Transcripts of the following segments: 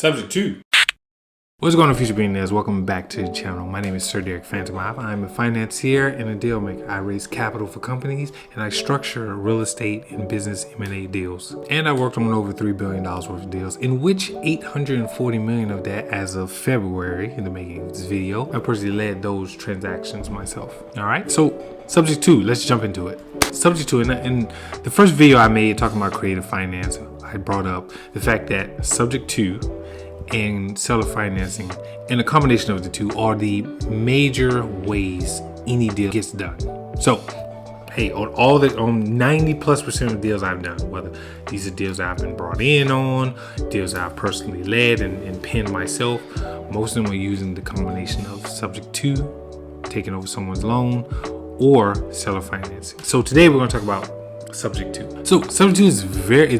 Subject 2. What's going on, future billionaires? Welcome back to the channel. My name is Sir Derek Phantomov. I'm a financier and a deal maker. I raise capital for companies and I structure real estate and business M&A deals. And I worked on over $3 billion worth of deals, in which $840 million of that as of February, in the making of this video, I personally led those transactions myself. All right, so subject 2, let's jump into it. Subject 2, in the first video I made talking about creative finance, I brought up the fact that subject 2 and seller financing and a combination of the two are the major ways any deal gets done. So hey, on 90+% of deals I've done, whether these are deals I've been brought in on, deals I've personally led and penned myself, most of them are using the combination of subject to, taking over someone's loan, or seller financing. So today we're going to talk about subject 2. So subject 2 is very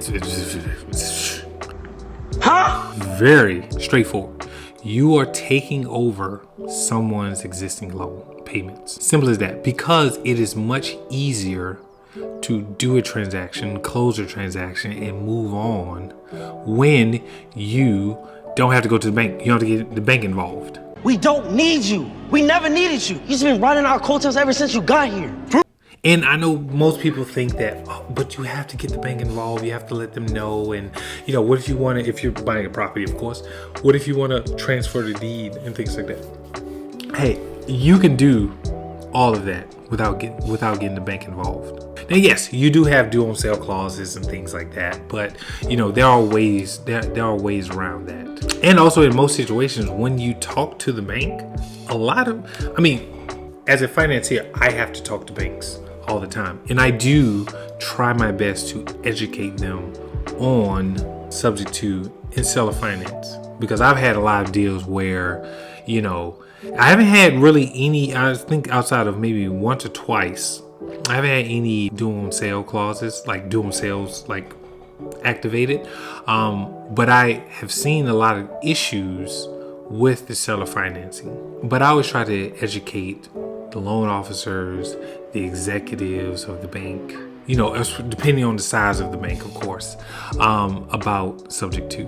straightforward. You are taking over someone's existing loan payments. Simple as that. Because it is much easier to do a transaction, close a transaction, and move on when you don't have to go to the bank. You don't have to get the bank involved. We don't need you. We never needed you. You've been running our coattails ever since you got here. And I know most people think that, oh, but you have to get the bank involved. You have to let them know. And, you know, what if you want to, if you're buying a property, of course, what if you want to transfer the deed and things like that? Hey, you can do all of that without getting the bank involved. Now, yes, you do have due on sale clauses and things like that, but you know, there are ways around that. And also in most situations, when you talk to the bank, as a financier, I have to talk to banks all the time. And I do try my best to educate them on subject to and seller finance, because I've had a lot of deals where, you know, I haven't had really any, I think outside of maybe once or twice, I haven't had any due on sale clauses, like due on sales, like activated. But I have seen a lot of issues with the seller financing. But I always try to educate the loan officers, the executives of the bank, you know, depending on the size of the bank, of course, about subject to.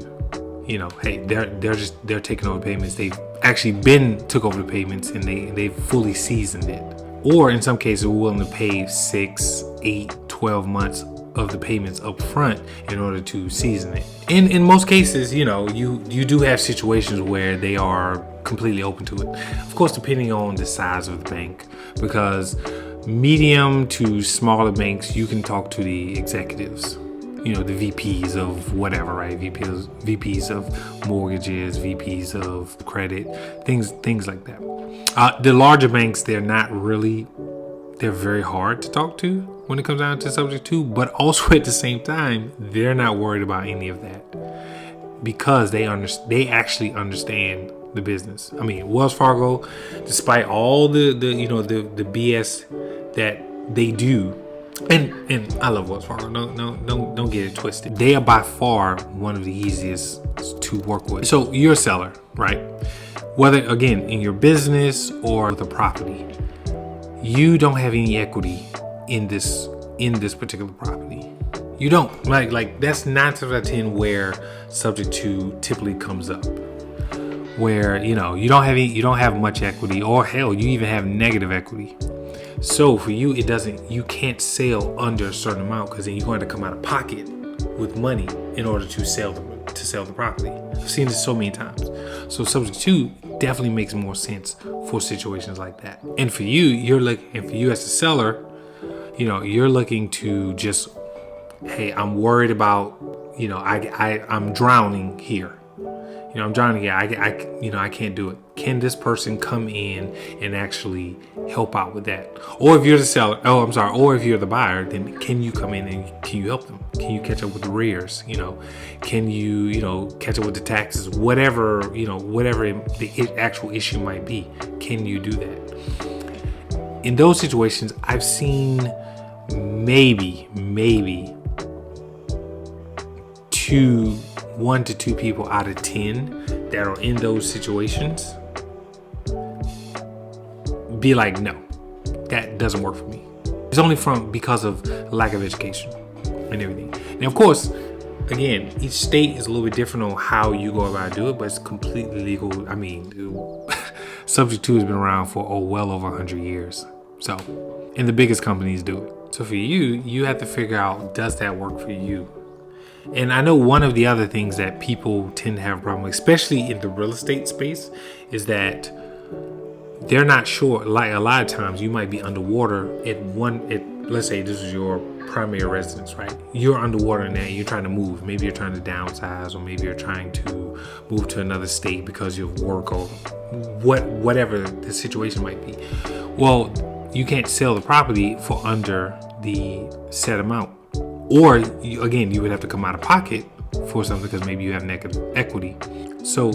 You know, hey, they're taking over payments. They've actually took over the payments and they've fully seasoned it. Or in some cases, we're willing to pay 6, 8, 12 months of the payments up front in order to season it. In most cases, you know, you do have situations where they are completely open to it. Of course, depending on the size of the bank, because medium to smaller banks, you can talk to the executives, you know, the VPs of whatever, right? VPs of mortgages, VPs of credit, things like that. The larger banks, they're very hard to talk to when it comes down to subject to, but also at the same time, they're not worried about any of that because they actually understand the business. I mean, Wells Fargo, despite all the BS that they do, and I love Wells Fargo. Don't get it twisted. They are by far one of the easiest to work with. So you're a seller, right? Whether again in your business or the property, you don't have any equity in this particular property. You don't. Like that's 9 times out of 10 where subject to typically comes up. Where, you know, you don't have much equity, or hell, you even have negative equity. So for you, you can't sell under a certain amount, because then you're going to come out of pocket with money in order to sell the property. I've seen this so many times. So subject to definitely makes more sense for situations like that. And for you, as a seller, you know, you're looking to just, hey, I'm worried about, you know, I'm drowning here. You know, I'm drowning here. I can't do it. Can this person come in and actually help out with that? Or if you're the seller, or if you're the buyer, then can you come in and can you help them? Can you catch up with the arrears? You know, can you catch up with the taxes? Whatever the actual issue might be, can you do that? In those situations, I've seen maybe 1 to 2 people out of 10 that are in those situations be like, no, that doesn't work for me. It's only because of lack of education and everything. Now, of course, again, each state is a little bit different on how you go about doing it, but it's completely legal. I mean, Subject to has been around for well over 100 years. So, and the biggest companies do it. So for you, you have to figure out, does that work for you? And I know one of the other things that people tend to have a problem with, especially in the real estate space, is that they're not sure. Like a lot of times you might be underwater let's say this is your primary residence, right? You're underwater in that, you're trying to move. Maybe you're trying to downsize, or maybe you're trying to move to another state because of work or whatever the situation might be. Well, you can't sell the property for under the set amount. Or you would have to come out of pocket for something because maybe you have negative equity. So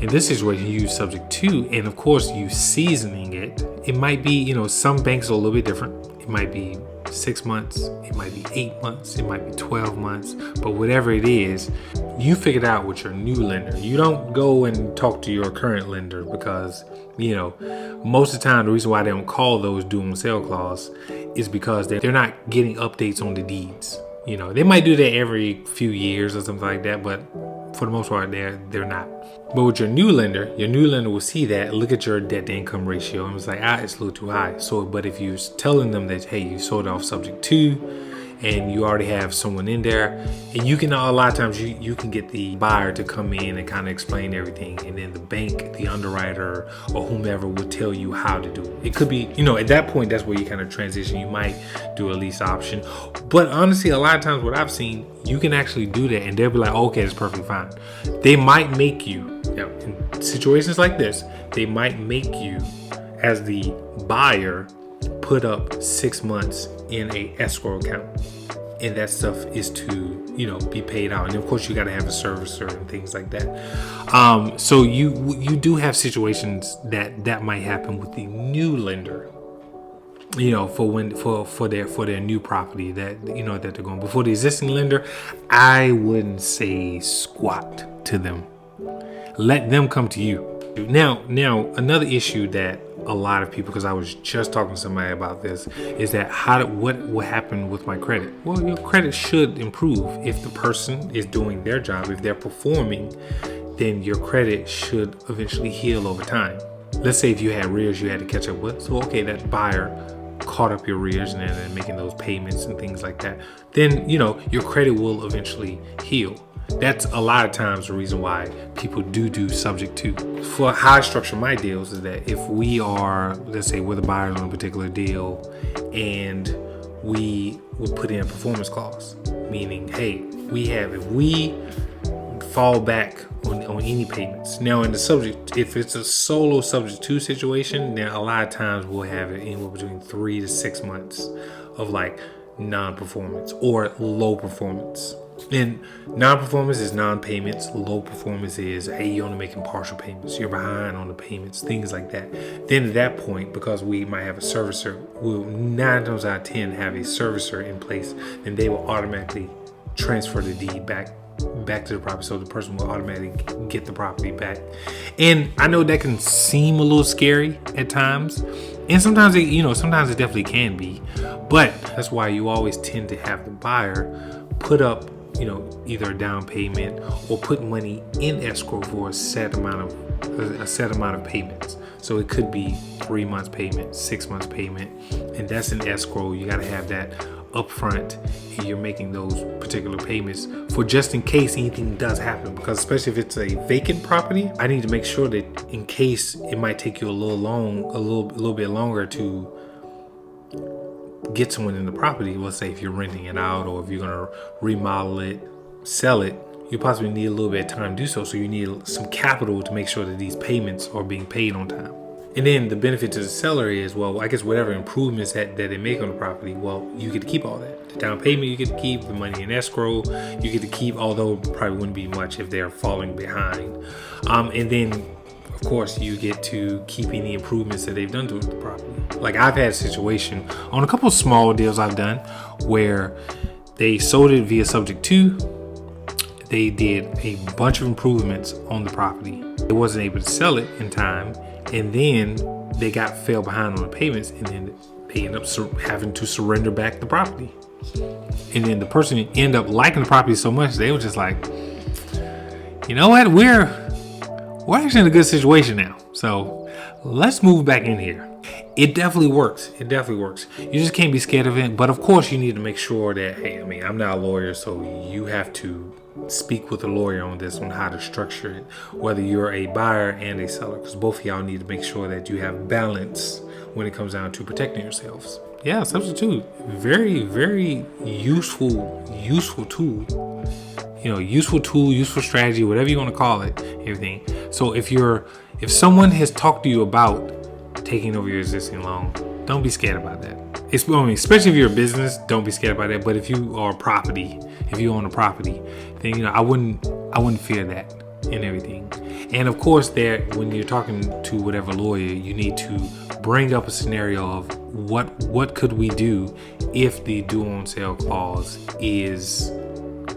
in this situation, you use subject to, and of course you seasoning it. It might be, some banks are a little bit different. It might be 6 months, it might be 8 months, it might be 12 months, but whatever it is, you figure it out with your new lender. You don't go and talk to your current lender because, most of the time the reason why they don't call those due on sale clause is because they're not getting updates on the deeds. They might do that every few years or something like that, but for the most part, they're not. But with your new lender will see that, look at your debt to income ratio, and it's like, it's a little too high. So, but if you're telling them that, hey, you sold off subject to, and you already have someone in there, and you can, a lot of times you can get the buyer to come in and kind of explain everything, and then the bank, the underwriter, or whomever will tell you how to do it. It could be, at that point, that's where you kind of transition. You might do a lease option, but honestly, a lot of times what I've seen, you can actually do that, and they'll be like, okay, it's perfectly fine. They might make you, in situations like this, they might make you, as the buyer, put up 6 months in a escrow account, and that stuff is to be paid out, and of course you got to have a servicer and things like that. So you do have situations that might happen with the new lender, for their new property that that they're going. Before the existing lender, I wouldn't say squat to them. Let them come to you. Now another issue that a lot of people, because I was just talking to somebody about this, is that what will happen with my credit? Well, your credit should improve if the person is doing their job. If they're performing, then your credit should eventually heal over time. Let's say if you had arrears you had to catch up with, so okay, that buyer caught up your arrears and then making those payments and things like that, then your credit will eventually heal. That's a lot of times the reason why people do subject to. For how I structure my deals is that if we are, let's say we're the buyers on a particular deal, and we will put in a performance clause, meaning, hey, if we fall back on any payments. Now in the subject, if it's a solo subject to situation, then a lot of times we'll have it anywhere between 3 to 6 months of like non-performance or low performance. And non-performance is non-payments. Low performance is, hey, you're only making partial payments. You're behind on the payments, things like that. Then at that point, because we might have a servicer, we'll 9 times out of 10 have a servicer in place, and they will automatically transfer the deed back to the property, so the person will automatically get the property back. And I know that can seem a little scary at times, and sometimes it definitely can be, but that's why you always tend to have the buyer put up either a down payment or put money in escrow for a set amount of payments. So it could be 3 months payment, 6 months payment, and that's an escrow. You got to have that upfront, and you're making those particular payments for just in case anything does happen. Because especially if it's a vacant property, I need to make sure that in case it might take you a little bit longer to get someone in the property. Let's say if you're renting it out, or if you're gonna remodel it, sell it, you possibly need a little bit of time to do so. So you need some capital to make sure that these payments are being paid on time. And then the benefit to the seller is, well, I guess whatever improvements that they make on the property, well, you get to keep all that. The down payment you get to keep, the money in escrow you get to keep, although it probably wouldn't be much if they're falling behind. And then of course you get to keep any improvements that they've done to the property. Like I've had a situation on a couple of small deals I've done where they sold it via subject to. They did a bunch of improvements on the property. They wasn't able to sell it in time, and then they fell behind on the payments, and then they ended up having to surrender back the property. and then the person end up liking the property so much they were just like, you know what, we're actually in a good situation now, so let's move back in here. It definitely works. It definitely works. You just can't be scared of it. But of course, you need to make sure that, hey, I mean, I'm not a lawyer, so you have to speak with a lawyer on this, on how to structure it, whether you're a buyer and a seller, because both of y'all need to make sure that you have balance when it comes down to protecting yourselves. Yeah, substitute. Very, very useful tool. You know, useful tool, useful strategy, whatever you want to call it, everything. So if someone has talked to you about taking over your existing loan, don't be scared about that. Especially if you're a business, don't be scared about that. But if you are property, if you own a property, then, you know, I wouldn't fear that and everything. And of course, when you're talking to whatever lawyer, you need to bring up a scenario of what could we do if the due on sale clause is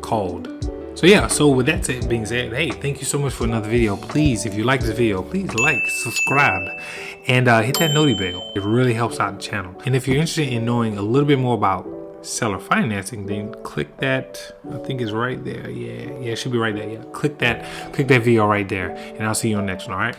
called. So yeah, so with that being said, hey, thank you so much for another video. Please, if you like this video, please like, subscribe, and hit that noti bell. It really helps out the channel. And if you're interested in knowing a little bit more about seller financing, then click that, I think it's right there. Yeah, it should be right there. Yeah, click that video right there, and I'll see you on the next one. All right.